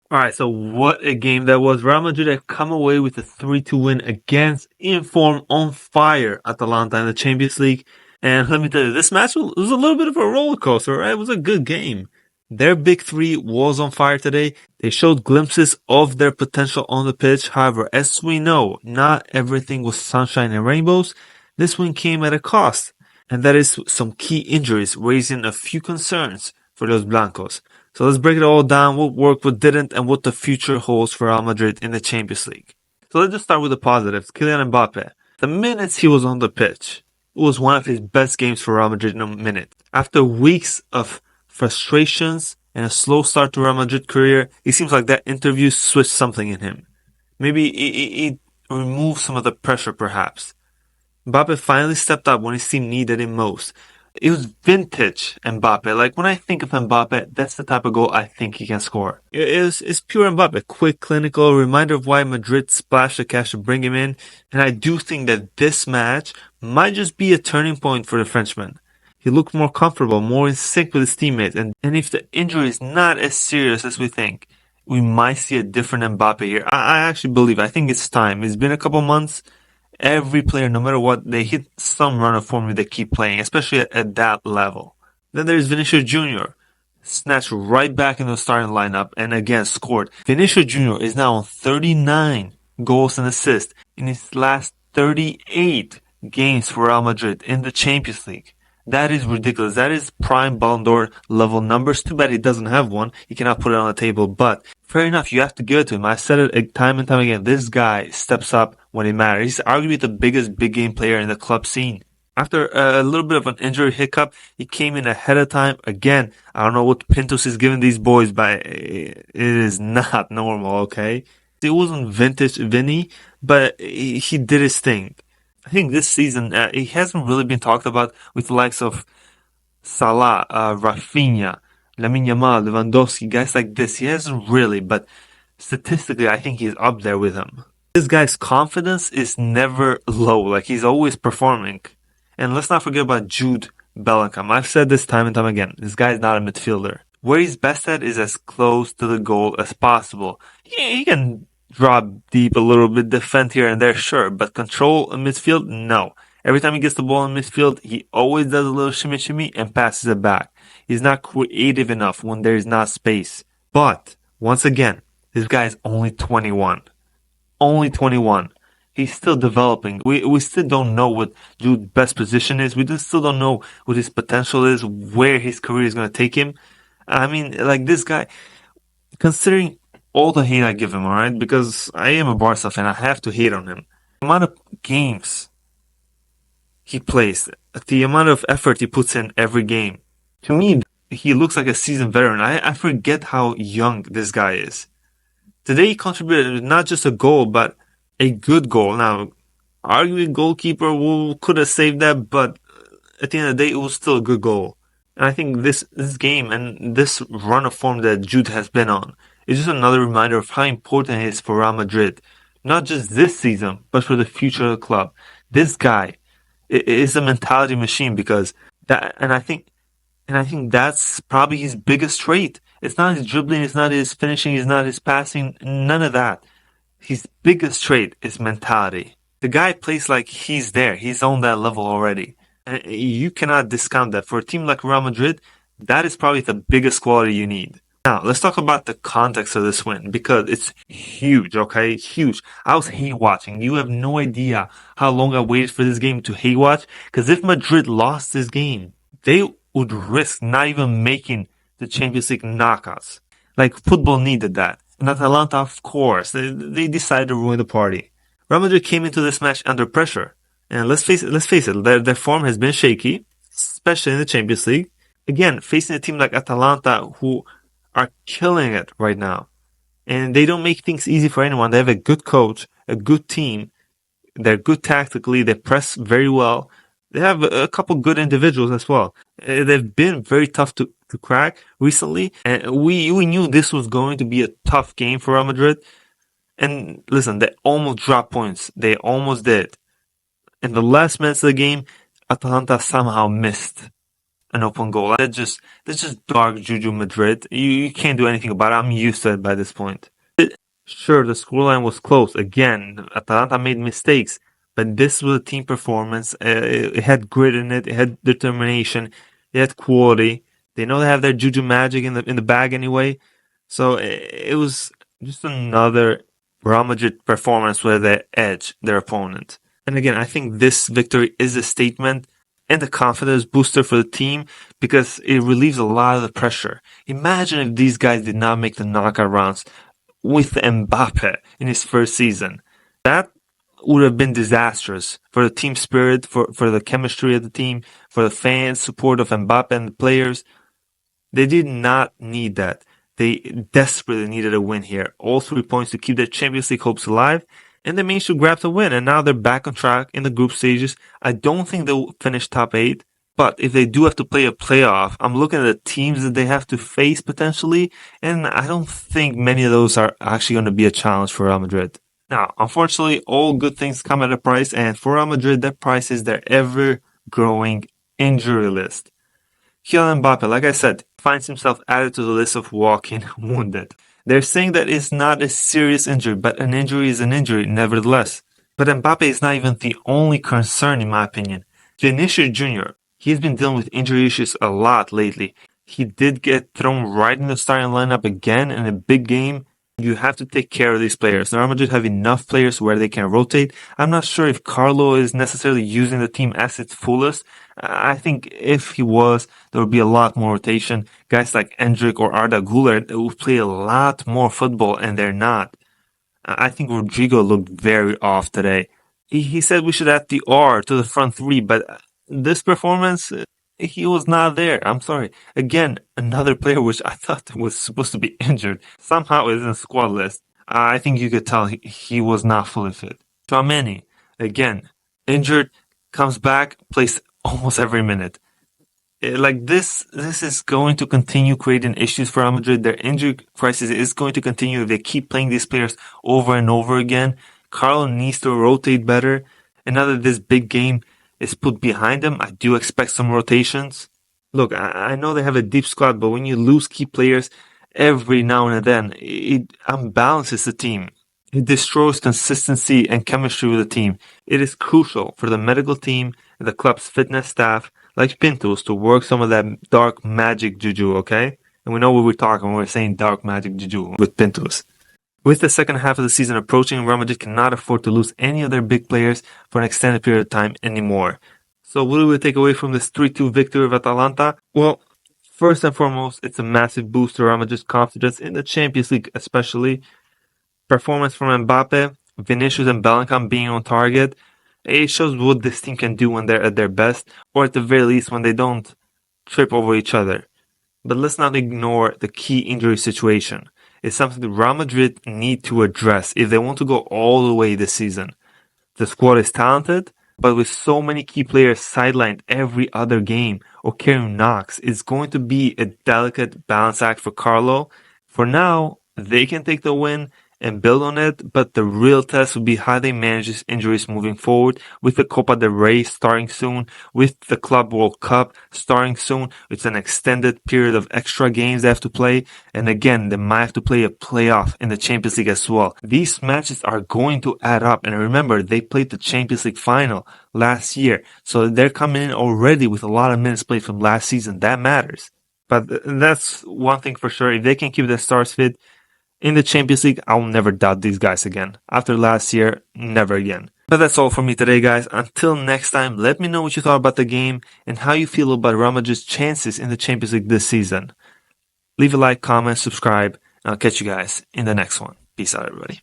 Alright, so what a game that was. Real Madrid have come away with a 3-2 win against inform on fire Atalanta in the Champions League. And let me tell you, this match was a little bit of a roller coaster, right? It was a good game. Their big three was on fire today. They showed glimpses of their potential on the pitch. However, as we know, not everything was sunshine and rainbows. This win came at a cost, and that is some key injuries, raising a few concerns for Los Blancos. So let's break it all down, what worked, what didn't, and what the future holds for Real Madrid in the Champions League. So let's just start with the positives. Kylian Mbappe. The minutes he was on the pitch, it was one of his best games for Real Madrid in a minute. After weeks of frustrations and a slow start to Real Madrid career, it seems like that interview switched something in him. Maybe it removed some of the pressure, perhaps. Mbappe finally stepped up when his team needed him most. It was vintage Mbappe. Like when I think of Mbappe, that's the type of goal I think he can score. It's pure Mbappe. Quick, clinical, reminder of why Madrid splashed the cash to bring him in. And I do think that this match might just be a turning point for the Frenchman. He looked more comfortable, more in sync with his teammates. And if the injury is not as serious as we think, we might see a different Mbappe here. I actually believe, I think it's time. It's been a couple months. Every player, no matter what, they hit some run of form if they keep playing, especially at that level. Then there's Vinicius Jr. Snatched right back in the starting lineup and again scored. Vinicius Jr. is now on 39 goals and assists in his last 38 games for Real Madrid in the Champions League. That is ridiculous. That is prime Ballon d'Or level numbers. Too bad he doesn't have one. He cannot put it on the table. But fair enough, you have to give it to him. I've said it time and time again. This guy steps up when it matters. He's arguably the biggest big game player in the club scene. After a little bit of an injury hiccup, he came in ahead of time. Again, I don't know what Pintos is giving these boys, but it is not normal, okay? It wasn't vintage Vinny, but he did his thing. I think this season, he hasn't really been talked about with the likes of Salah, Rafinha, Lamine Yamal, Lewandowski, guys like this. He hasn't really, but statistically, I think he's up there with them. This guy's confidence is never low. Like, he's always performing. And let's not forget about Jude Bellingham. I've said this time and time again. This guy's not a midfielder. Where he's best at is as close to the goal as possible. He can drop deep a little bit, defend here and there, sure, but control a midfield, no. Every time he gets the ball in midfield, he always does a little shimmy shimmy and passes it back. He's not creative enough when there is not space. But, once again, this guy is only 21. Only 21. He's still developing. We still don't know what Jude's best position is. We still don't know what his potential is, where his career is going to take him. I mean, like this guy, considering all the hate I give him, alright? Because I am a Barca fan, I have to hate on him. The amount of games he plays, the amount of effort he puts in every game. To me, he looks like a seasoned veteran. I forget how young this guy is. Today he contributed not just a goal, but a good goal. Now, arguably goalkeeper could have saved that, but at the end of the day, it was still a good goal. And I think this game and this run of form that Jude has been on is just another reminder of how important it is for Real Madrid. Not just this season, but for the future of the club. This guy is a mentality machine because I think that's probably his biggest trait. It's not his dribbling, it's not his finishing, it's not his passing, none of that. His biggest trait is mentality. The guy plays like he's there. He's on that level already. And you cannot discount that. For a team like Real Madrid, that is probably the biggest quality you need. Now, let's talk about the context of this win because it's huge, okay? Huge. I was hate watching. You have no idea how long I waited for this game to hate watch because if Madrid lost this game, they would risk not even making the Champions League knockouts. Like, football needed that. And Atalanta, of course, they decided to ruin the party. Real Madrid came into this match under pressure. And let's face it, their form has been shaky, especially in the Champions League. Again, facing a team like Atalanta who are killing it right now. And they don't make things easy for anyone. They have a good coach, a good team. They're good tactically. They press very well. They have a couple good individuals as well. They've been very tough to crack recently. And we knew this was going to be a tough game for Real Madrid. And listen, they almost dropped points. They almost did. In the last minutes of the game, Atalanta somehow missed an open goal. That's just dark juju Madrid. You can't do anything about it. I'm used to it by this point. Sure, the scoreline was close. Again, Atalanta made mistakes, but this was a team performance. It had grit in it. It had determination. It had quality. They know they have their juju magic in the bag anyway. So it was just another Real Madrid performance where they edge their opponent. And again, I think this victory is a statement and a confidence booster for the team because it relieves a lot of the pressure. Imagine if these guys did not make the knockout rounds with Mbappe in his first season. That would have been disastrous for the team spirit, for the chemistry of the team, for the fans' support of Mbappe and the players. They did not need that. They desperately needed a win here. All 3 points to keep their Champions League hopes alive, and they managed to grab the win, and now they're back on track in the group stages. I don't think they'll finish top 8, but if they do have to play a playoff, I'm looking at the teams that they have to face potentially, and I don't think many of those are actually going to be a challenge for Real Madrid. Now, unfortunately, all good things come at a price, and for Real Madrid, that price is their ever-growing injury list. Kylian Mbappe, like I said, finds himself added to the list of walking wounded. They're saying that it's not a serious injury, but an injury is an injury nevertheless. But Mbappe is not even the only concern in my opinion. Vinicius Jr., he's been dealing with injury issues a lot lately. He did get thrown right in the starting lineup again in a big game. You have to take care of these players. Real Madrid have enough players where they can rotate. I'm not sure if Carlo is necessarily using the team as its fullest. I think if he was, there would be a lot more rotation. Guys like Endrick or Arda Güler would play a lot more football, and they're not. I think Rodrigo looked very off today. He said we should add the R to the front three, but this performance, he was not there. I'm sorry. Again, another player which I thought was supposed to be injured somehow is in the squad list. I think you could tell he was not fully fit. Tchouaméni, again, injured, comes back, plays almost every minute. Like this is going to continue creating issues for Real Madrid. Their injury crisis is going to continue if they keep playing these players over and over again. Carlo needs to rotate better. And now that this big game is put behind them, I do expect some rotations. Look, I know they have a deep squad, but when you lose key players every now and then, it unbalances the team. It destroys consistency and chemistry with the team. It is crucial for the medical team and the club's fitness staff, like Pintos, to work some of that dark magic juju, okay? And we know what we're talking when we're saying dark magic juju with Pintos. With the second half of the season approaching, Real Madrid cannot afford to lose any of their big players for an extended period of time anymore. So what do we take away from this 3-2 victory of Atalanta? Well, first and foremost, it's a massive boost to Real Madrid's confidence in the Champions League especially. Performance from Mbappe, Vinicius and Bellingham being on target, it shows what this team can do when they're at their best, or at the very least when they don't trip over each other. But let's not ignore the key injury situation. It's something that Real Madrid need to address if they want to go all the way this season. The squad is talented, but with so many key players sidelined every other game or carrying knocks, it's going to be a delicate balance act for Carlo. For now, they can take the win and build on it, but the real test will be how they manage these injuries moving forward, with the Copa del Rey starting soon, with the Club World Cup starting soon. It's an extended period of extra games they have to play, and again, they might have to play a playoff in the Champions League as well. These matches are going to add up, and remember, they played the Champions League final last year, so they're coming in already with a lot of minutes played from last season. That matters. But that's one thing for sure. If they can keep their stars fit in the Champions League, I'll never doubt these guys again. After last year, never again. But that's all for me today, guys. Until next time, let me know what you thought about the game and how you feel about Real Madrid's chances in the Champions League this season. Leave a like, comment, subscribe, and I'll catch you guys in the next one. Peace out, everybody.